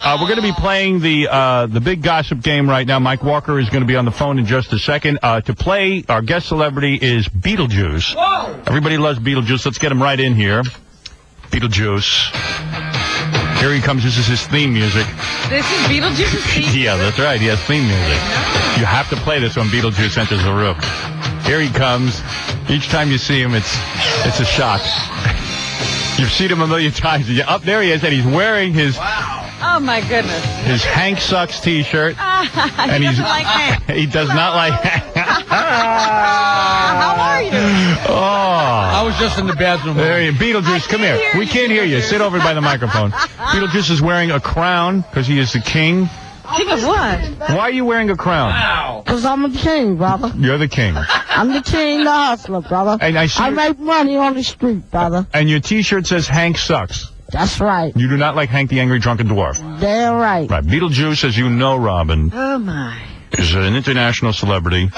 We're going to be playing the big gossip game right now. Mike Walker is going to be on the phone in just a second. To play, our guest celebrity is Beetlejuice. Whoa! Everybody loves Beetlejuice. Let's get him right in here. Beetlejuice. Here he comes. This is his theme music. This is Beetlejuice's theme music? Yeah, that's right. He has theme music. You have to play this when Beetlejuice enters the room. Here he comes. Each time you see him, it's a shock. You've seen him a million times. Up there he is, and he's wearing his... Wow. Oh, my goodness. His Hank Sucks T-shirt. And he does not like Hank. How are you? I was just in the bathroom. There you Beetlejuice, come here. We can't hear you. Sit over by the microphone. Beetlejuice is wearing a crown because he is the king. King of what? Why are you wearing a crown? Wow. Because I'm the king, brother. You're the king. I'm the king, the hustler, brother. And I make money on the street, brother. And your T-shirt says Hank Sucks. That's right. You do not like Hank the Angry Drunken Dwarf. Damn right. Right. Beetlejuice, as you know, Robin. Oh, my. Is an international celebrity.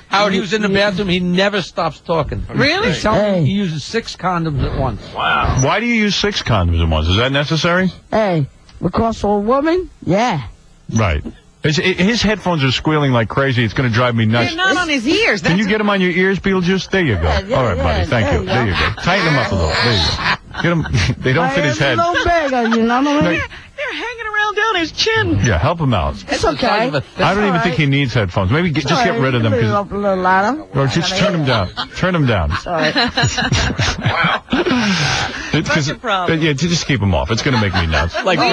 Howard, he was in the bathroom. He never stops talking. Really? He's telling me he uses 6 condoms at once. Wow. Why do you use 6 condoms at once? Is that necessary? Hey, because for a woman, yeah. Right. His headphones are squealing like crazy. It's going to drive me nuts. They're not on his ears. Can you get them on your ears, Beetlejuice? There you go. All right, buddy. Thank you. There you go. Tighten them up a little. There you go. Get them. They don't fit his head. A little bigger, you know what I mean? They're hanging around down his chin. Yeah, help him out. It's okay. I don't even think he needs headphones. Maybe just get rid of them. Up a little louder. Or just turn them down. Turn them down. Sorry. Wow. What's your problem? Yeah, just keep them off. It's going to make me nuts. Why do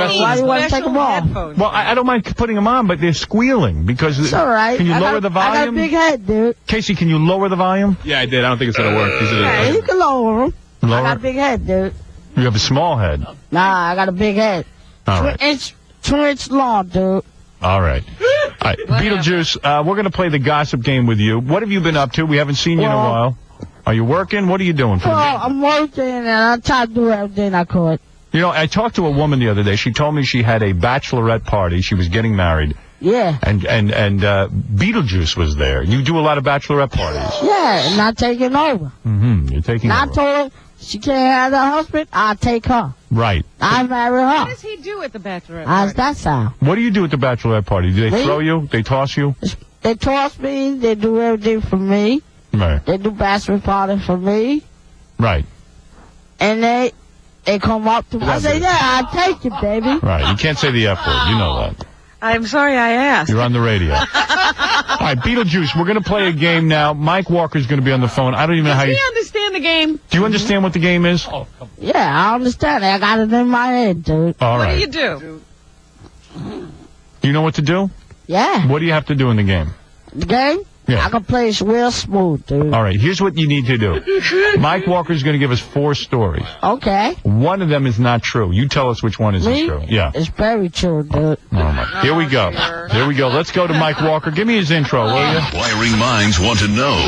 you want to take them off? Well, I don't mind putting them on, but they're squealing because. It's all right. Can you lower the volume? I got a big head, dude. Casey, can you lower the volume? Yeah, I did. I don't think it's going to work. Yeah, you can lower them. Lower? I got a big head, dude. You have a small head. Nah, I got a big head. All right. 2 inch long, dude. All right. All right. Beetlejuice, we're going to play the gossip game with you. What have you been up to? We haven't seen you in a while. Are you working? What are you doing? I'm working, and I try to do everything I could. You know, I talked to a woman the other day. She told me she had a bachelorette party. She was getting married. Yeah. And Beetlejuice was there. You do a lot of bachelorette parties. Yeah, and I'm taking over. Mm-hmm. You're taking over. I told her she can't have a husband, I'll take her. Right. I marry her. What does he do at the bachelorette party? How's that sound? What do you do at the bachelorette party? Do they throw you? They toss you? They toss me. They do everything for me. Right. They do bachelor party for me. Right. And they come up to me. I say, yeah, I'll take you, baby. Right. You can't say the F word. You know that. I'm sorry I asked. You're on the radio. All right, Beetlejuice, we're going to play a game now. Mike Walker's going to be on the phone. I don't even know how you... Does he understand the game? Do you understand what the game is? Oh, come on. Yeah, I understand it. I got it in my head, dude. All What right. do you do? You know what to do? Yeah. What do you have to do in the game? The game? Yeah. I can play it real smooth, dude. All right, here's what you need to do. Mike Walker's going to give us 4 stories. Okay. One of them is not true. You tell us which one isn't true. Yeah. It's very true, dude. Oh, my. Here we go. Here we go. Let's go to Mike Walker. Give me his intro, will you? Inquiring minds want to know,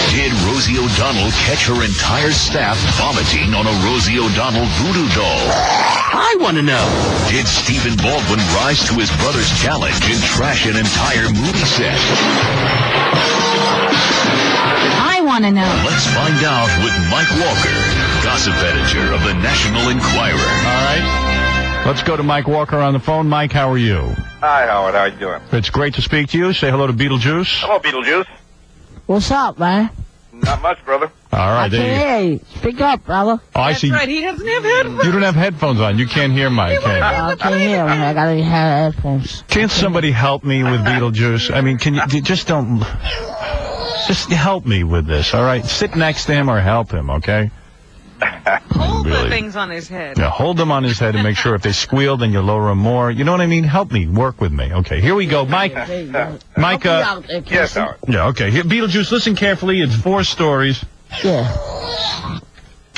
did Rosie O'Donnell catch her entire staff vomiting on a Rosie O'Donnell voodoo doll? I want to know. Did Stephen Baldwin rise to his brother's challenge and trash an entire movie set? I want to know. Let's find out with Mike Walker, gossip editor of the National Enquirer. All right. Let's go to Mike Walker on the phone. Mike, how are you? Hi, Howard. How you doing? It's great to speak to you. Say hello to Beetlejuice. Hello, Beetlejuice. What's up, man? Not much, brother. All right. I can't hear you. Speak up, brother. Oh, I That's see. right. He doesn't have headphones. You don't have headphones on. You can't hear Mike, can you? I can't hear him. I gotta have headphones. Can't somebody help me with Beetlejuice? I mean, can you just don't... Just help me with this, all right? Sit next to him or help him, okay? Hold the Really. things on his head. Yeah, hold them on his head and make sure if they squeal, then you lower them more. You know what I mean? Help me. Work with me. Okay, here we go. Mike, Yes, Howard. yeah, okay. Here, Beetlejuice, listen carefully. It's 4 stories. Yeah.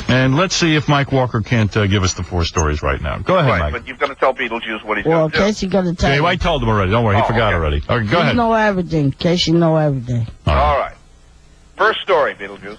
And let's see if Mike Walker can't give us the 4 stories right now. Go ahead, Right, Mike. but you've got to tell Beetlejuice what he's Well, going in to do. case you're gonna tell Yeah, I told him already. Don't worry. He forgot okay. already. Okay, go you ahead. know everything. In case you know everything. All right. First story, Beetlejuice.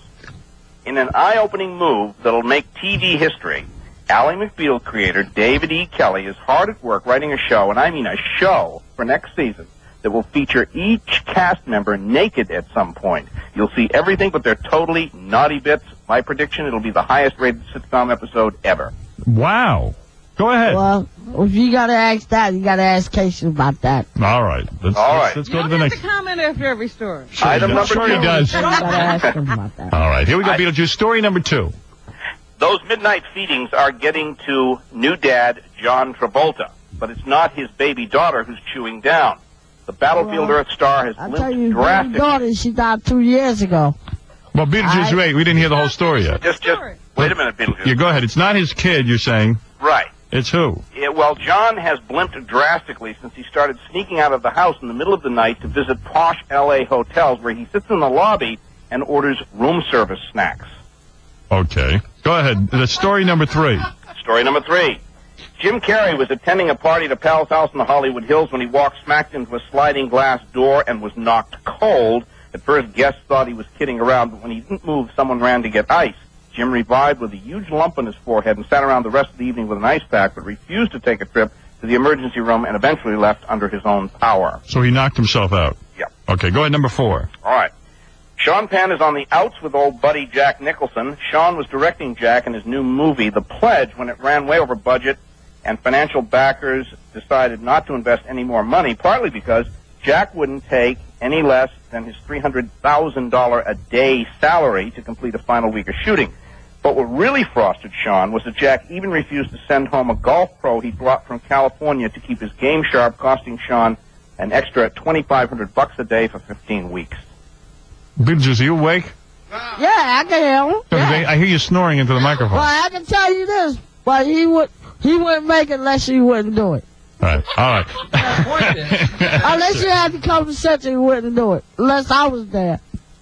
In an eye-opening move that'll make TV history, Ally McBeal creator David E. Kelly is hard at work writing a show, and I mean a show, for next season that will feature each cast member naked at some point. You'll see everything but their totally naughty bits. My prediction, it'll be the highest-rated sitcom episode ever. Wow. Go ahead. Well, if you gotta ask that, you gotta ask Casey about that. All right. Let's You go to don't the have next. to comment after every story. Item number Sure 2. he does. You gotta ask him about that. All right. Here we go, Beetlejuice. Story number 2. Those midnight feedings are getting to new dad John Travolta, but it's not his baby daughter who's chewing down. The Battlefield Earth star has I tell limped you, my drastically. daughter, she died 2 years ago. Well, Beetlejuice, wait. We didn't hear the whole story yet. Just wait a minute, Beetlejuice. Yeah, go ahead. It's not his kid, you're saying. Right. It's who? Well, John has blimped drastically since he started sneaking out of the house in the middle of the night to visit posh L.A. hotels where he sits in the lobby and orders room service snacks. Okay. Go ahead. The story number 3. Story number 3. Jim Carrey was attending a party at a pal's house in the Hollywood Hills when he walked smacked into a sliding glass door and was knocked cold. At first, guests thought he was kidding around, but when he didn't move, someone ran to get ice. Jim revived with a huge lump on his forehead and sat around the rest of the evening with an ice pack, but refused to take a trip to the emergency room and eventually left under his own power. So he knocked himself out. Yep. Okay, go ahead. Number 4. All right. Sean Penn is on the outs with old buddy Jack Nicholson. Sean was directing Jack in his new movie, The Pledge, when it ran way over budget, and financial backers decided not to invest any more money, partly because Jack wouldn't take any less than his $300,000 a day salary to complete a final week of shooting. But what really frosted Sean was that Jack even refused to send home a golf pro he brought from California to keep his game sharp, costing Sean an extra $2,500 a day for 15 weeks. Beetlejuice, are you awake? Yeah, I can hear him. Yeah. I hear you snoring into the microphone. Well, I can tell you this, but he wouldn't make it unless he wouldn't do it. All right. Unless you had to come to such, he wouldn't do it. Unless I was there.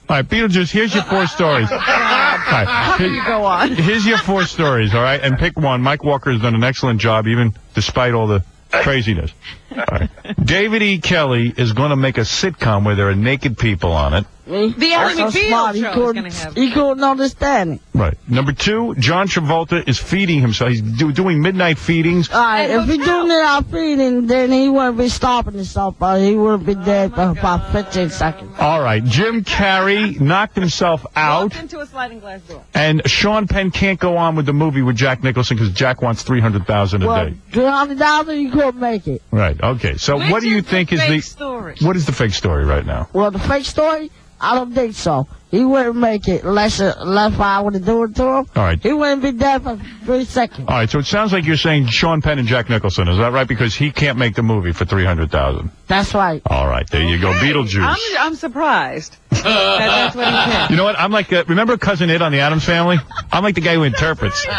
All right, Beetlejuice, here's your 4 stories. All right. How can you go on? Here's your 4 stories, all right? And pick one. Mike Walker has done an excellent job, even despite all the craziness. All right. David E. Kelly is going to make a sitcom where there are naked people on it. The Ally McBeal show is going to have. He couldn't understand it. Right. Number 2, John Travolta is feeding himself. He's doing midnight feedings. All right, if he do midnight feeding, then he wouldn't be stopping himself, but he would have been dead for about 15 seconds. All right. Jim Carrey knocked himself out. Walked into a sliding glass door. And Sean Penn can't go on with the movie with Jack Nicholson because Jack wants $300,000 a Well, day. $300,000, he couldn't make it. Right. Okay. So Which what do you think is the story? what is the fake story right now? Well, the fake story, I don't think so. He wouldn't make it unless I would have do it to him. All right. He wouldn't be dead for 3 seconds. All right. So it sounds like you're saying Sean Penn and Jack Nicholson. Is that right? Because he can't make the movie for $300,000. That's right. All right. There you go. Beetlejuice. I'm surprised that's what he said. You know what? I'm like, remember Cousin Ed on the Addams Family? I'm like the guy who interprets. All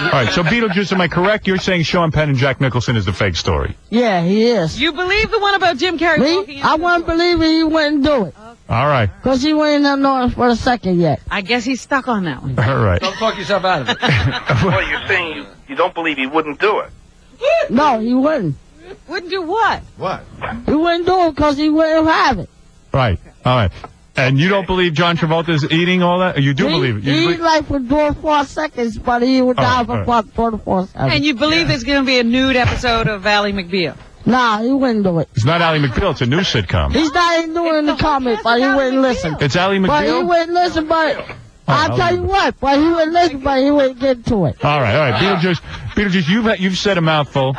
right. So Beetlejuice, am I correct? You're saying Sean Penn and Jack Nicholson is the fake story. Yeah, he is. You believe the one about Jim Carrey walking Me? into I the wouldn't door? believe it. He wouldn't do it. All right. Because he wouldn't have known it for a second yet. I guess he's stuck on that one. All right. Don't talk yourself out of it. Well, you're saying you don't believe he wouldn't do it. No, he wouldn't. Wouldn't do what? He wouldn't do it because he wouldn't have it. Right. All right. And you don't believe John Travolta is eating all that? Or you do believe it? You He believe- like for 24 seconds, but he would die for all right. about 24 seconds. And you believe there's going to be a nude episode of Ally McBeal? Nah, he wouldn't do it. It's not Ally McBeal. It's a new sitcom. He's not even doing the comment, but he wouldn't listen. It's Ally But he McBeal? wouldn't listen, but I'll I'll tell leave you what, but he wouldn't listen, but he wouldn't get to it. All right. Beetlejuice, you've said a mouthful.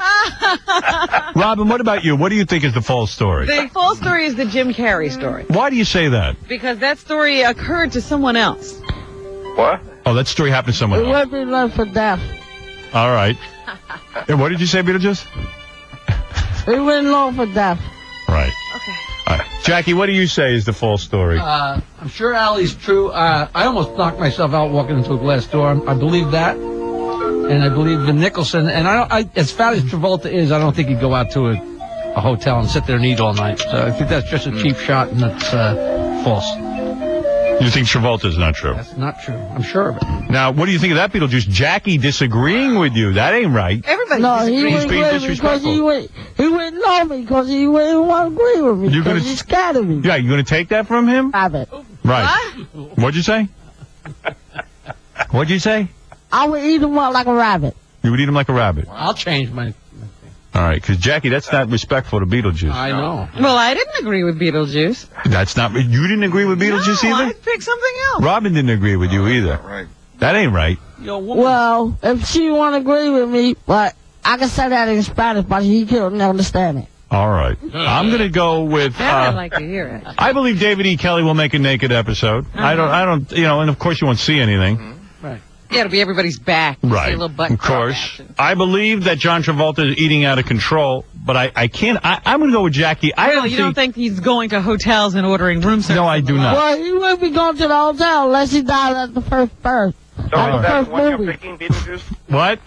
Robin, what about you? What do you think is the false story? The false story is the Jim Carrey story. Why do you say that? Because that story occurred to someone else. What? Oh, that story happened to someone It else. would be left for death. All right. And what did you say, Beetlejuice? He wouldn't long for death. Right. Okay. All right. Jackie, what do you say is the false story? I'm sure Allie's true. I almost knocked myself out walking into a glass door. I believe that. And I believe in Nicholson. And as fat as Travolta is, I don't think he'd go out to a hotel and sit there and eat all night. So I think that's just a cheap shot, and that's false. You think Travolta's not true? That's not true. I'm sure of it. Now, what do you think of that, Beetlejuice? Jackie disagreeing with you. That ain't right. Everybody No, he disagrees. wouldn't being agree with me because disrespectful. he wouldn't know me because he wouldn't want to agree with me You're gonna- because he's scared of me. Yeah, you going to take that from him? Have it. Right. What'd you say? What'd you say? I would eat him up like a rabbit. You would eat him like a rabbit. I'll change my... All right, because Jackie, that's not respectful to Beetlejuice. I know. Well, I didn't agree with Beetlejuice. That's not. You didn't agree with Beetlejuice No, either? I'd pick something else. Robin didn't agree with you either. Right. That ain't right. Yo, woman. Well, if she want to agree with me, but I can say that in Spanish, but he couldn't understand it. All right. I'm going to go with... I'd like to hear it. I believe David E. Kelly will make a naked episode. I don't, and of course you won't see anything. Right. Yeah, it'll be everybody's back. You see Right. a little butt Of crack course. action. I believe that John Travolta is eating out of control, but I can't... I'm going to go with Jackie. You don't think he's going to hotels and ordering room service? No, I do not. Well, he wouldn't be going to the hotel unless he died at the first birth. So is At the that the first one you're movie. picking, Beetlejuice? What?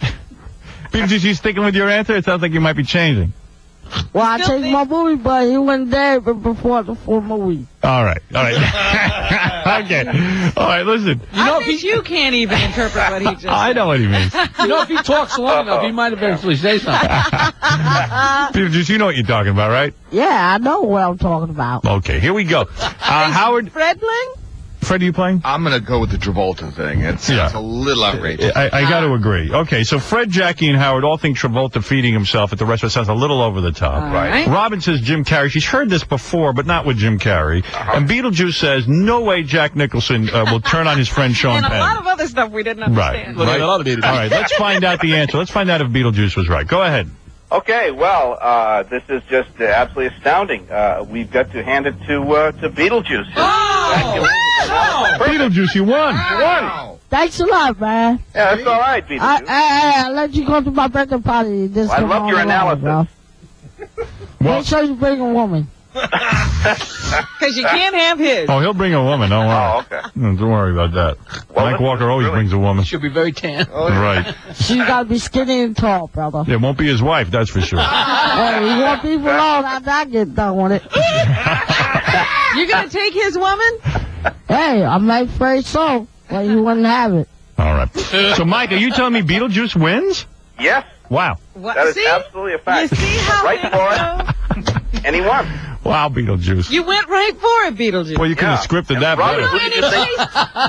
Beetlejuice, you sticking with your answer? It sounds like you might be changing. Well, I Still changed my movie, but he wasn't there before the full movie. All right. Okay. All right, listen. You can't even interpret what he just said. I know what he means. You know, if he talks long enough, he might eventually say something. Beetlejuice, you know what you're talking about, right? Yeah, I know what I'm talking about. Okay, here we go. Howard, Fredling? Fred, are you playing? I'm going to go with the Travolta thing. It sounds a little outrageous. I got to agree. Okay, so Fred, Jackie, and Howard all think Travolta feeding himself at the restaurant sounds a little over the top. Right. Robin says Jim Carrey. She's heard this before, but not with Jim Carrey. And Beetlejuice says no way Jack Nicholson will turn on his friend Sean And a Penn. lot of other stuff we didn't understand. Right. All right, let's find out the answer. Let's find out if Beetlejuice was right. Go ahead. Okay, well, this is just absolutely astounding. We've got to hand it to Beetlejuice. Beetlejuice, you won. You won. Thanks a lot, man. Yeah, that's all right, Beetlejuice. I let you go to my birthday party. This I love your analysis. Make sure you bring a woman. Because you can't have his. Oh, he'll bring a woman. Don't worry. Oh, okay. Don't worry about that. Well, Mike this Walker is always really- brings a woman. She'll be very tan. Right. She gotta be skinny and tall, brother. It won't be his wife, that's for sure. Hey, you want people on after I get done with it. You're going to take his woman? Hey, I'm afraid so. Well, you wouldn't have it. All right. So, Mike, are you telling me Beetlejuice wins? Yes, Wow. What? that is See? absolutely a fact. You see how Right things for go? it, and he won. Wow, Beetlejuice. You went right for it, Beetlejuice. Well, you could have Yeah. scripted And that Robin, better. who did you think?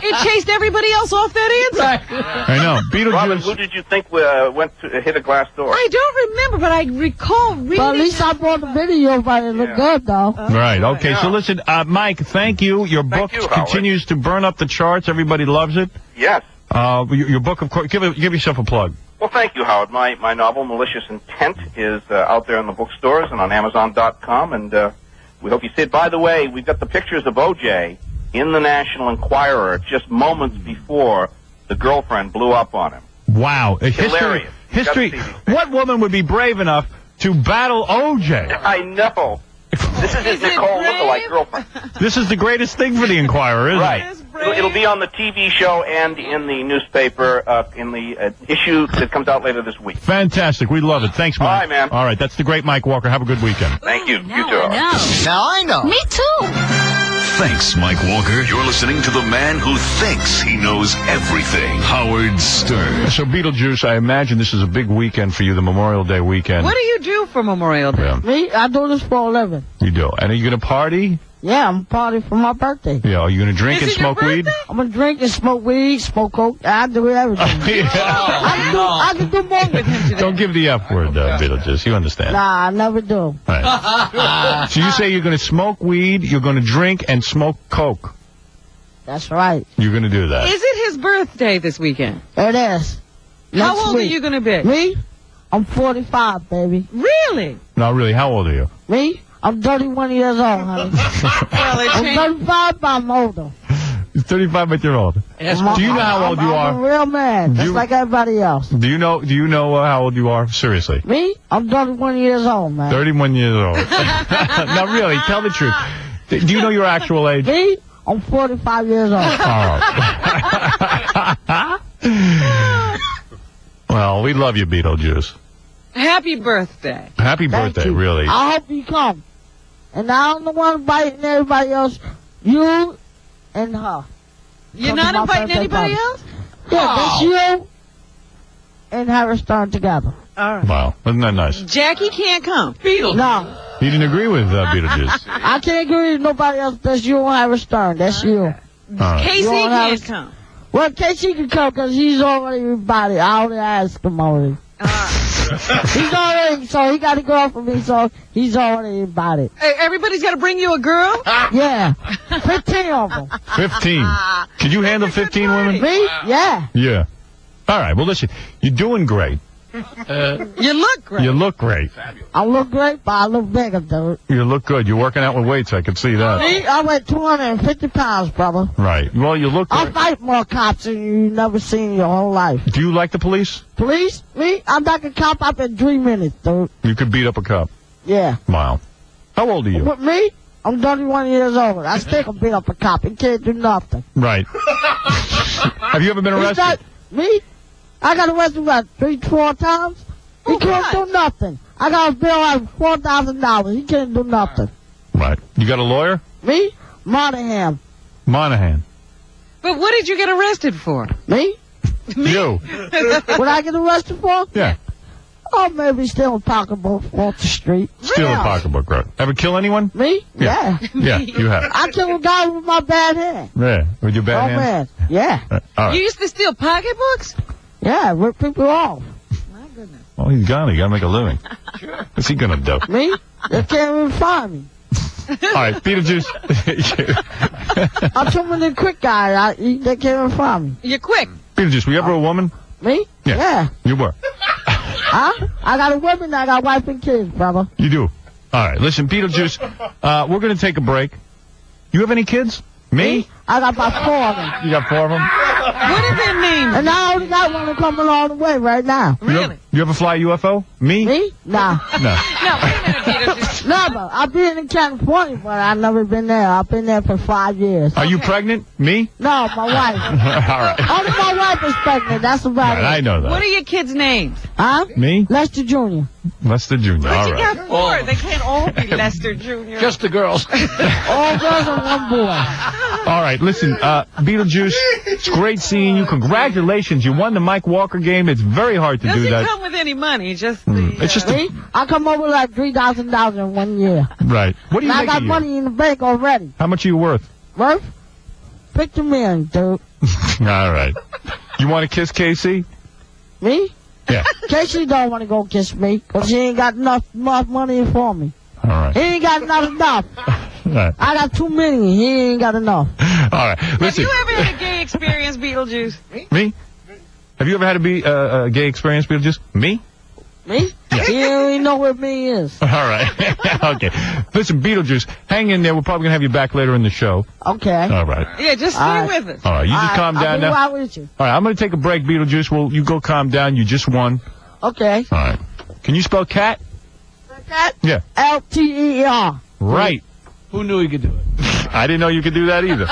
It chased everybody else off that answer. I know. Robin, who Beetlejuice. did you think went to hit a glass door? I don't remember, but I recall reading. But at least I bought the video, but it looked good, though. Right. Okay. So, listen, Mike, thank you. Your book you, Howard. continues to burn up the charts. Everybody loves it. Yes. Your book, of course. Give yourself a plug. Well, thank you, Howard. My novel, Malicious Intent, is out there in the bookstores and on Amazon.com, and we hope you see it. By the way, we've got the pictures of O.J. in the National Enquirer just moments before the girlfriend blew up on him. Wow. Hilarious. You've History. got to see these things. What woman would be brave enough to battle O.J.? I know. This is his Is it Nicole brave? lookalike girlfriend. This is the greatest thing for the Enquirer, isn't Right. it? It's brave. It'll be on the TV show and in the newspaper, in the issue that comes out later this week. Fantastic. We love it. Thanks, Mike. All right, man. All right. That's the great Mike Walker. Have a good weekend. Thank you. Now You too. I know. Now I know. Me too. Thanks, Mike Walker. You're listening to the man who thinks he knows everything, Howard Stern. So, Beetlejuice, I imagine this is a big weekend for you, the Memorial Day weekend. What do you do for Memorial Day? Yeah, Me, I do this for a living. you do. And are you going to party? Yeah, I'm partying for my birthday. Yeah. Are you going to drink Is and it your smoke weed? birthday? I'm gonna drink and smoke weed, smoke coke. I do everything. Yeah. I can do more with him. Don't give the F word, Beetlejuice. You understand. Nah, I never do. All right. So you say you're going to smoke weed, you're going to drink and smoke coke. That's right. You're going to do that. Is it his birthday this weekend? It is. How Next old are week. you going to be? Me? I'm 45, baby. Really? No, really, how old are you? Me? I'm 31 years old, honey. Well, it I'm changed. 35, but I'm older. You're 35, but you're old. Ask Do you know how old you I'm a are? real man, just You- like everybody else. Do you know how old you are? Seriously. Me? I'm 31 years old, man. 31 years old. No, really, tell the truth. Do you know your actual age? Me? I'm 45 years old. Oh. Well, we love you, Beetlejuice. Happy birthday. Happy Thank birthday, you. really. I hope you come. And I'm the one inviting everybody else. You and her. You're Come to not my inviting birthday anybody party. else? Yeah, that's you and Harry Stern together. All right. Wow, isn't that nice? Jackie can't come. No, He didn't agree with Beetlejuice. I can't agree with nobody else. That's you and Harry Stern. That's you. All right. Casey You don't have can't a- come. Well, Casey can come because he's already invited. I already asked him already. He's already, so he got a girl for me, so he's already invited. Hey, everybody's got to bring you a girl? Yeah, 15 of them. 15. Could you handle 15 women? Me? Yeah. Yeah. All right. Well, listen, you're doing great. You look great. You look great. I look great, but I look bigger, dude. You look good. You're working out with weights. I can see that. Me, I weigh 250 pounds, brother. Right. Well, you look I great. fight more cops than you never seen in your whole life. Do you like the police? Police? Me? I'm like a cop up in 3 minutes, dude. You could beat up a cop. Yeah. Wow. How old are you? With me? I'm 31 years old. I still can beat up a cop. He can't do nothing. Right. Have you ever been He's arrested? not, me? I got arrested, what, 3-4 times? He Oh, can't God. do nothing. I got a bill of $4,000. He can't do nothing. Right. You got a lawyer? Me? Monahan. Monahan. But what did you get arrested for? Me? You. What I get arrested for? Yeah. Oh, maybe stealing pocketbook off the street. Steal a pocketbook, right? Ever kill anyone? Me? Yeah. Yeah, you have. I killed a guy with my bad hand. Yeah. With your bad Oh, hands? man. Yeah. All right. You used to steal pocketbooks? Yeah, rip people off. My goodness. Well, he's gone. He got to make a living. What's he going to do? Me? They can't even find me. All right, Beetlejuice. I'm too many quick guy. They can't even find me. You're quick. Beetlejuice, were you ever a woman? Me? Yeah. You were. Huh? I got a woman, I got wife and kids, brother. You do. All right. Listen, Beetlejuice, we're going to take a break. You have any kids? Me? I got about 4 of them. You got 4 of them? What does that mean? And I only got one coming all the way right now. Really? You ever fly a UFO? Me? Me? Nah. No. No, wait a minute, Beetlejuice. Never. I've been in California, but I've never been there. I've been there for 5 years. Are you pregnant? Me? No, my wife. All right. Only my wife is pregnant. That's about I it. know What that. Uh, are your kids' names? Huh? Me? Lester Jr. Lester Jr. But All you right. got 4. They can't all be Lester Jr. Just the girls. All girls and one boy. All right, listen, Beetlejuice, it's great seeing you. Congratulations. You won the Mike Walker game. It's very hard to do Doesn't that. come with any money, just the... It's just Me? I come over like $3,000 in 1 year. right. What do you And I make got a year? money in the bank already. How much are you worth? Worth? $50 million, dude. All right. You want to kiss Casey? Me? Yeah. Casey don't want to go kiss me because he ain't got enough money for me. All right. He ain't got enough. All right. I got $2 million. He ain't got enough. All right. Have Listen. you ever had a gay experience, Beetlejuice? Me? Have you ever had a gay experience, Beetlejuice? Me? Me? Yeah. He don't even know what me is. All right. Okay. Listen, Beetlejuice, hang in there. We're probably going to have you back later in the show. Okay. All right. Yeah, just stay All right. with us. All right. You just calm down I'll now. be right with you. All right. I'm going to take a break, Beetlejuice. Well, you go calm down. You just won. Okay. All right. Can you spell cat? Yeah. L-T-E-R. Right. Who knew he could do it? I didn't know you could do that either.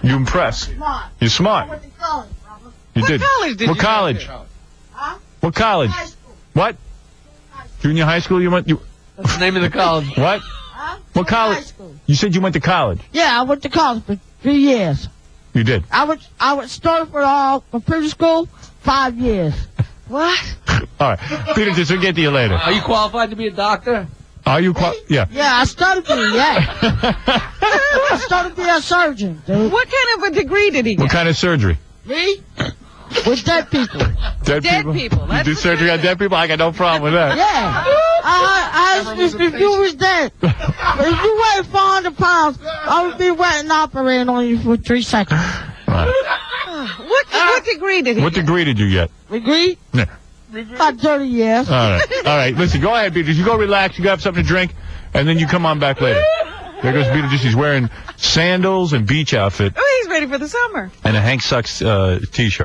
You impress. Smart. You're smart. What the college, brother? You What did. college did What you go college? to? Huh? What college? High school. What? Junior high school? You went? You That's the name of the college. what? Huh? What High college? school. You said you went to college. Yeah, I went to college for 3 years. You did. I would start for preschool 5 years. What? All right. Beetlejuice, we'll get to you later. Are you qualified to be a doctor? Are you? Yeah. Yeah, I started to be, yeah. I started to be a surgeon, dude. What kind of a degree did he What get? kind of surgery? Me? With dead people. Dead Dead people, You that's do what surgery it on is. dead people? I got no problem with that. Yeah. If you was dead, if you weighed 400 pounds, I would be waiting operating on you for 3 seconds. Right. What degree did he What get? degree did you get? Agree? Yeah. About 30 years. All right. All right. Listen, go ahead, Beetlejuice. You go relax. You have something to drink, and then you come on back later. There goes Beetlejuice. He's wearing sandals and beach outfit Oh, he's ready for the summer. and a Hank Sucks t-shirt.